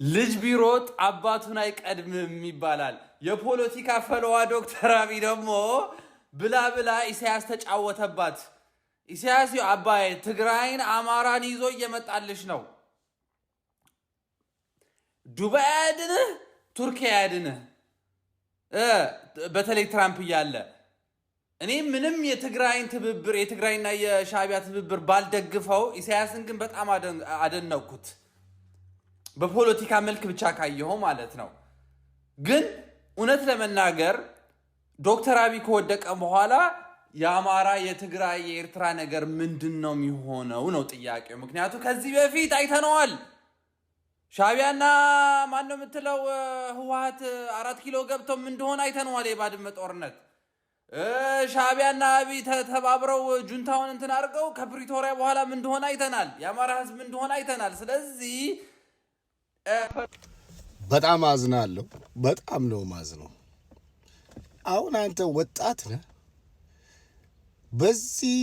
ልጅ ቢሮጥ አባቱን አይቀድምም ይባላል። የፖለቲካ ፈለዋ ዶክተር አብይ ደግሞ ብላ ብላ ኢሳያስ ተጫወተባት። ኢሳያስ አባይ ትግራይን አማራን ይዞ እየመጣልሽ ነው። ዱባይ ያድንህ፣ ቱርኪያ ያድንህ። በተለይ ትራምፕ እያለ እኔ ምንም የትግራይን ትብብር የትግራይና የሻዕቢያ ትብብር ባልደግፈው ኢሳያስን ግን በጣም አደነኩት። በፖለቲካ መልክ ብቻ ካየኸው ማለት ነው። ግን እውነት ለመናገር ዶክተር አብይ ከወደቀ በኋላ የአማራ የትግራይ የኤርትራ ነገር ምንድን ነው የሚሆነው ነው ጥያቄው። ምክንያቱ ከዚህ በፊት አይተነዋል። ሻዕቢያና ማን ነው የምትለው ህወሓት 4 ኪሎ ገብተው ምን እንደሆነ አይተነዋል። የባድመ ጦርነት ሻዕቢያና አብይ ተባብረው ጁንታውን እንትን አድርገው ከፕሪቶሪያ በኋላ ምን እንደሆነ አይተናል። የአማራ ህዝብ ምን እንደሆነ አይተናል። ስለዚህ በጣም አዝናለሁ። በጣም ነው ማዝነው። አሁን አንተ ወጣት ነህ፣ በዚህ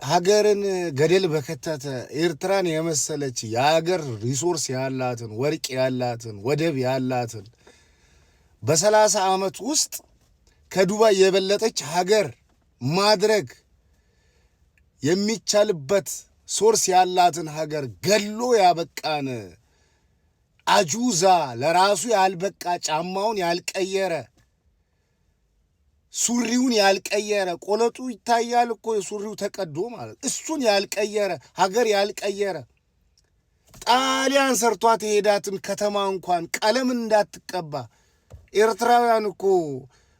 ሀገርን ገደል በከተተ ኤርትራን የመሰለች የሀገር ሪሶርስ ያላትን ወርቅ ያላትን ወደብ ያላትን በ30 ዓመት ውስጥ ከዱባይ የበለጠች ሀገር ማድረግ የሚቻልበት ሶርስ ያላትን ሀገር ገሎ ያበቃን አጁዛ ለራሱ ያልበቃ ጫማውን ያልቀየረ ሱሪውን ያልቀየረ ቆለጡ ይታያል እኮ የሱሪው ተቀዶ ማለት እሱን ያልቀየረ ሀገር ያልቀየረ ጣሊያን ሰርቷት የሄዳትን ከተማ እንኳን ቀለም እንዳትቀባ ኤርትራውያን እኮ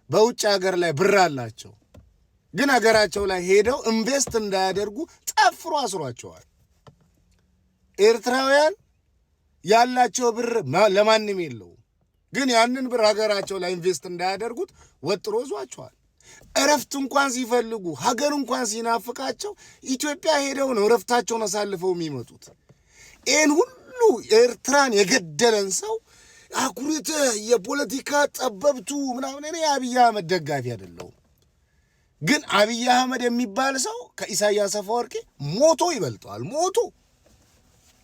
በውጭ ሀገር ላይ ብር አላቸው፣ ግን ሀገራቸው ላይ ሄደው ኢንቨስት እንዳያደርጉ ጠፍሮ አስሯቸዋል። ኤርትራውያን ያላቸው ብር ለማንም የለው፣ ግን ያንን ብር ሀገራቸው ላይ ኢንቨስት እንዳያደርጉት ወጥሮ ዟቸዋል። እረፍት እንኳን ሲፈልጉ ሀገር እንኳን ሲናፍቃቸው ኢትዮጵያ ሄደው ነው እረፍታቸውን አሳልፈው የሚመጡት። ይህን ሁሉ ኤርትራን የገደለን ሰው አኩርተህ የፖለቲካ ጠበብቱ ምናምን። እኔ አብይ አህመድ ደጋፊ አይደለሁም፣ ግን አብይ አህመድ የሚባል ሰው ከኢሳያስ አፈወርቂ ሞቶ ይበልጠዋል። ሞቶ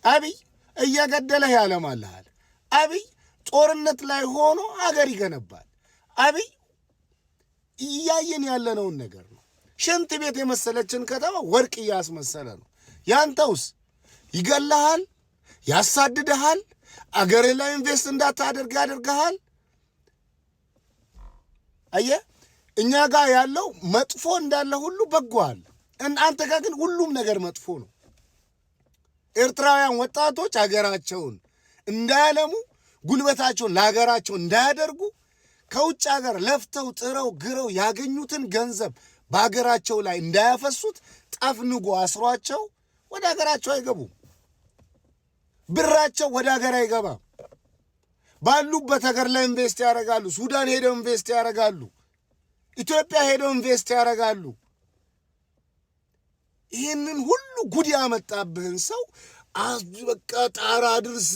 አብይ እየገደለህ ያለማልሃል። አብይ ጦርነት ላይ ሆኖ ሀገር ይገነባል። አብይ እያየን ያለነውን ነገር ነው። ሽንት ቤት የመሰለችን ከተማ ወርቅ እያስመሰለ ነው። ያንተውስ ይገለሃል፣ ያሳድድሃል፣ አገር ላይ ኢንቨስት እንዳታደርግ ያደርግሃል። አየህ፣ እኛ ጋር ያለው መጥፎ እንዳለ ሁሉ በጎ አለ። አንተ ጋር ግን ሁሉም ነገር መጥፎ ነው። ኤርትራውያን ወጣቶች ሀገራቸውን እንዳያለሙ ጉልበታቸውን ለሀገራቸው እንዳያደርጉ ከውጭ ሀገር ለፍተው ጥረው ግረው ያገኙትን ገንዘብ በሀገራቸው ላይ እንዳያፈሱት ጠፍንጎ አስሯቸው ወደ ሀገራቸው አይገቡም። ብራቸው ወደ ሀገር አይገባም። ባሉበት ሀገር ላይ ኢንቨስት ያደርጋሉ። ሱዳን ሄደው ኢንቨስት ያደርጋሉ። ኢትዮጵያ ሄደው ኢንቨስት ያደርጋሉ። ይህንን ሁሉ ጉድ ያመጣብህን ሰው በቃ ጣራ ድርስ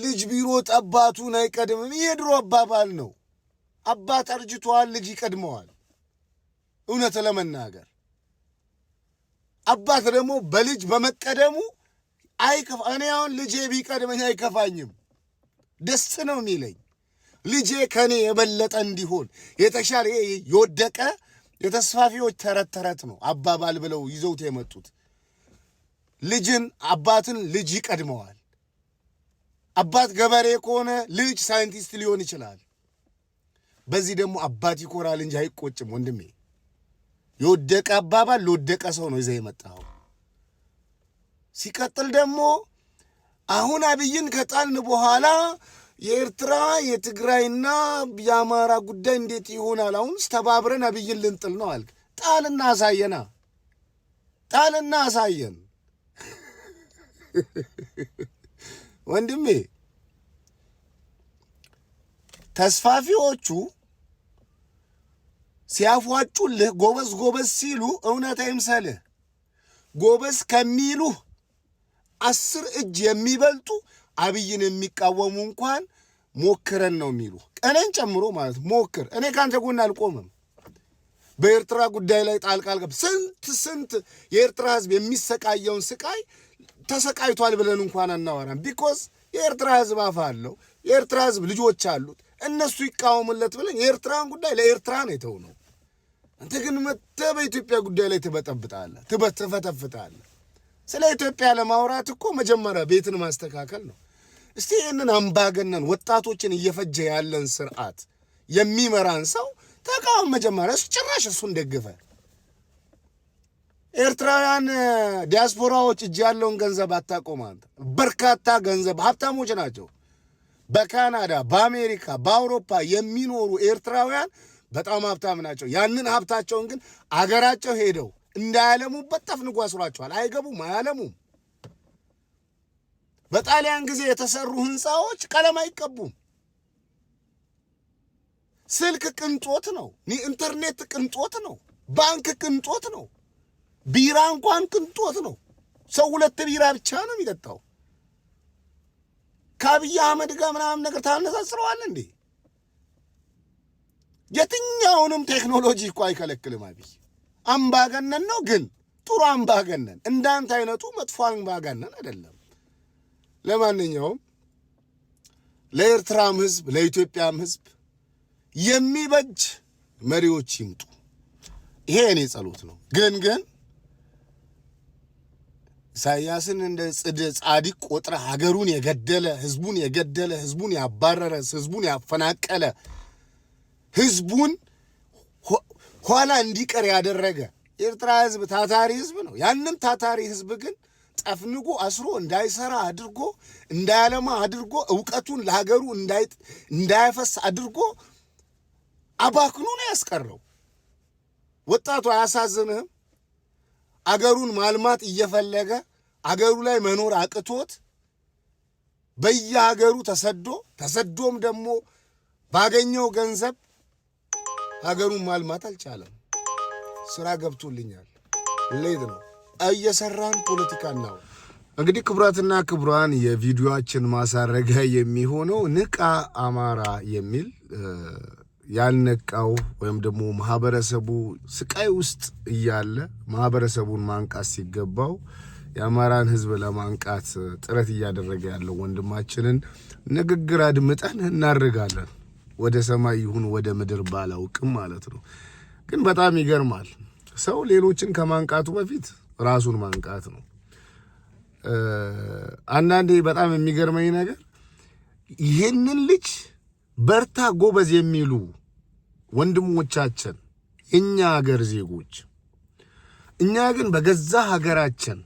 ልጅ ቢሮጥ አባቱን አይቀድምም። ይሄ ድሮ አባባል ነው። አባት አርጅቷል፣ ልጅ ይቀድመዋል። እውነት ለመናገር አባት ደግሞ በልጅ በመቀደሙ አይከፋ። እኔ አሁን ልጄ ቢቀድመኝ አይከፋኝም፣ ደስ ነው የሚለኝ። ልጄ ከኔ የበለጠ እንዲሆን የተሻለ የወደቀ የተስፋፊዎች ተረት ነው አባባል ብለው ይዘውት የመጡት። ልጅን አባትን ልጅ ይቀድመዋል። አባት ገበሬ ከሆነ ልጅ ሳይንቲስት ሊሆን ይችላል። በዚህ ደግሞ አባት ይኮራል እንጂ አይቆጭም ወንድሜ። የወደቀ አባባል ለወደቀ ሰው ነው ይዘህ የመጣው። ሲቀጥል ደግሞ አሁን አብይን ከጣልን በኋላ የኤርትራ የትግራይና የአማራ ጉዳይ እንዴት ይሆናል? አሁን ተባብረን አብይን ልንጥል ነው አልክ። ጣልና አሳየና፣ ጣልና አሳየን ወንድሜ። ተስፋፊዎቹ ሲያፏጩልህ ጎበዝ ጎበዝ ሲሉ እውነት አይምሰልህ። ጎበዝ ከሚሉህ 10 እጅ የሚበልጡ አብይን የሚቃወሙ እንኳን ሞክረን ነው የሚሉ፣ እኔን ጨምሮ ማለት ሞክር። እኔ ካንተ ጎን አልቆምም። በኤርትራ ጉዳይ ላይ ጣልቃ አልገባም። ስንት የኤርትራ ህዝብ የሚሰቃየውን ስቃይ ተሰቃይቷል ብለን እንኳን አናወራም። ቢኮዝ የኤርትራ ህዝብ አፍ አለው። የኤርትራ ህዝብ ልጆች አሉት። እነሱ ይቃወሙለት ብለን የኤርትራን ጉዳይ ለኤርትራ ነው የተውነው። አንተ ግን መተህ በኢትዮጵያ ጉዳይ ላይ ትበጠብጣለህ፣ ትፈተፍታለህ። ስለ ኢትዮጵያ ለማውራት እኮ መጀመሪያ ቤትን ማስተካከል ነው። እስቲ ይህንን አምባገነን ወጣቶችን እየፈጀ ያለን ስርዓት የሚመራን ሰው ተቃወም መጀመሪያ። እሱ ጭራሽ እሱን ደግፈ ኤርትራውያን ዲያስፖራዎች እጅ ያለውን ገንዘብ አታቆም አንተ። በርካታ ገንዘብ ሀብታሞች ናቸው። በካናዳ፣ በአሜሪካ፣ በአውሮፓ የሚኖሩ ኤርትራውያን በጣም ሀብታም ናቸው። ያንን ሀብታቸውን ግን አገራቸው ሄደው እንዳያለሙበት ጠፍንጎ አስሯቸዋል። አይገቡም፣ አያለሙም። በጣሊያን ጊዜ የተሰሩ ህንፃዎች ቀለም አይቀቡም። ስልክ ቅንጦት ነው። ኢንተርኔት ቅንጦት ነው። ባንክ ቅንጦት ነው። ቢራ እንኳን ቅንጦት ነው። ሰው 2 ቢራ ብቻ ነው የሚጠጣው። ከአብይ አህመድ ጋር ምናምን ነገር ታነጻጽረዋል እንዴ? የትኛውንም ቴክኖሎጂ እኮ አይከለክልም። አብይ አምባገነን ነው፣ ግን ጥሩ አምባገነን። እንዳንተ አይነቱ መጥፎ አምባገነን አይደለም። ለማንኛውም ለኤርትራም ህዝብ ለኢትዮጵያም ህዝብ የሚበጅ መሪዎች ይምጡ። ይሄ እኔ ጸሎት ነው። ግን ኢሳያስን እንደ ጻድቅ ቆጥረ ሀገሩን የገደለ ህዝቡን ያባረረ ህዝቡን ያፈናቀለ ህዝቡን ኋላ እንዲቀር ያደረገ ኤርትራ ህዝብ ታታሪ ህዝብ ነው። ያንን ታታሪ ህዝብ ግን ጠፍንጎ አስሮ እንዳይሰራ አድርጎ እንዳያለማ አድርጎ ዕውቀቱን ለሀገሩ እንዳያፈስ አድርጎ አባክኖ ነው ያስቀረው። ወጣቱ አያሳዝንህም? አገሩን ማልማት እየፈለገ አገሩ ላይ መኖር አቅቶት በየሀገሩ ተሰዶም ደግሞ ባገኘው ገንዘብ ሀገሩን ማልማት አልቻለም። ስራ ገብቶልኛል ሌድ ነው እየሰራን ፖለቲካ ነው። እንግዲህ ክቡራትና ክቡራን የቪዲዮአችን ማሳረጊያ የሚሆነው ንቃ አማራ የሚል ያልነቃው ወይም ደግሞ ማህበረሰቡ ስቃይ ውስጥ እያለ ማህበረሰቡን ማንቃት ሲገባው የአማራን ህዝብ ለማንቃት ጥረት እያደረገ ያለው ወንድማችንን ንግግር አድምጠን እናርጋለን። ወደ ሰማይ ይሁን ወደ ምድር ባላውቅም ማለት ነው። ግን በጣም ይገርማል። ሰው ሌሎችን ከማንቃቱ በፊት ራሱን ማንቃት ነው። አንዳንዴ በጣም የሚገርመኝ ነገር ይህንን ልጅ በርታ ጎበዝ የሚሉ ወንድሞቻችን እኛ ሀገር ዜጎች፣ እኛ ግን በገዛ ሀገራችን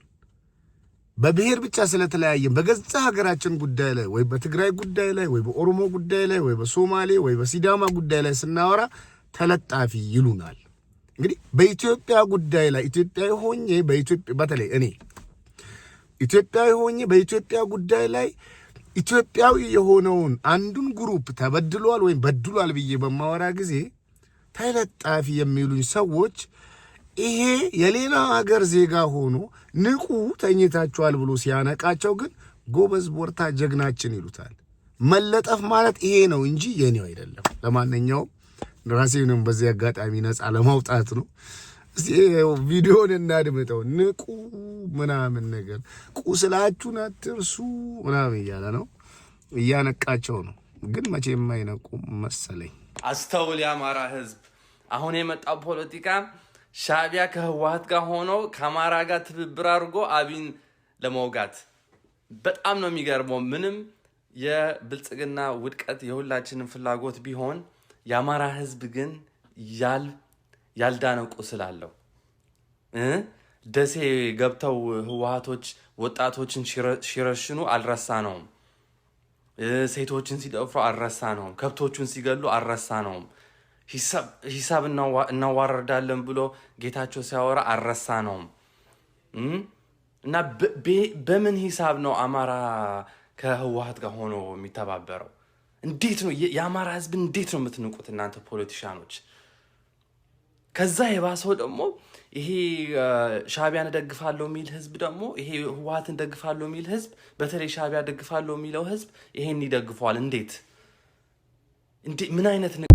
በብሔር ብቻ ስለተለያየን በገዛ ሀገራችን ጉዳይ ላይ ወይ በትግራይ ጉዳይ ላይ ወይ በኦሮሞ ጉዳይ ላይ ወይ በሶማሌ ወይ በሲዳማ ጉዳይ ላይ ስናወራ ተለጣፊ ይሉናል። እንግዲህ በኢትዮጵያ ጉዳይ ላይ ኢትዮጵያዊ ሆኜ በኢትዮጵያ በተለይ እኔ ኢትዮጵያዊ ሆኜ በኢትዮጵያ ጉዳይ ላይ ኢትዮጵያዊ የሆነውን አንዱን ግሩፕ ተበድሏል ወይም በድሏል ብዬ በማወራ ጊዜ ተለጣፊ የሚሉኝ ሰዎች ይሄ የሌላ ሀገር ዜጋ ሆኖ ንቁ ተኝታችኋል ብሎ ሲያነቃቸው ግን ጎበዝ ቦርታ ጀግናችን ይሉታል። መለጠፍ ማለት ይሄ ነው እንጂ የኔው አይደለም። ለማንኛውም ራሴንም በዚህ አጋጣሚ ነፃ ለማውጣት ነው። እስቲ ቪዲዮን እናድምጠው። ንቁ ምናምን ነገር ቁስላችሁን አትርሱ ምናምን እያለ ነው፣ እያነቃቸው ነው። ግን መቼም አይነቁም መሰለኝ። አስተውል የአማራ ህዝብ። አሁን የመጣው ፖለቲካ ሻዕቢያ ከህወሓት ጋር ሆኖ ከአማራ ጋር ትብብር አድርጎ አብይን ለመውጋት በጣም ነው የሚገርመው። ምንም የብልጽግና ውድቀት የሁላችንም ፍላጎት ቢሆን የአማራ ህዝብ ግን ያልዳነ ቁስል አለው። ደሴ ገብተው ህወሓቶች ወጣቶችን ሲረሽኑ አልረሳ ነውም። ሴቶችን ሲደፍሩ አልረሳ ነውም። ከብቶቹን ሲገሉ አልረሳ ነውም። ሂሳብ እናዋረዳለን ብሎ ጌታቸው ሲያወራ አልረሳ ነውም። እና በምን ሂሳብ ነው አማራ ከህወሓት ጋር ሆኖ የሚተባበረው? እንዴት ነው የአማራ ህዝብ እንዴት ነው የምትንቁት እናንተ ፖለቲሻኖች? ከዛ የባሰው ደግሞ ይሄ ሻዕቢያን ደግፋለሁ የሚል ህዝብ ደግሞ ይሄ ህወሓትን ደግፋለሁ የሚል ህዝብ በተለይ ሻዕቢያ ደግፋለሁ የሚለው ህዝብ ይሄን ይደግፈዋል። እንዴት ምን አይነት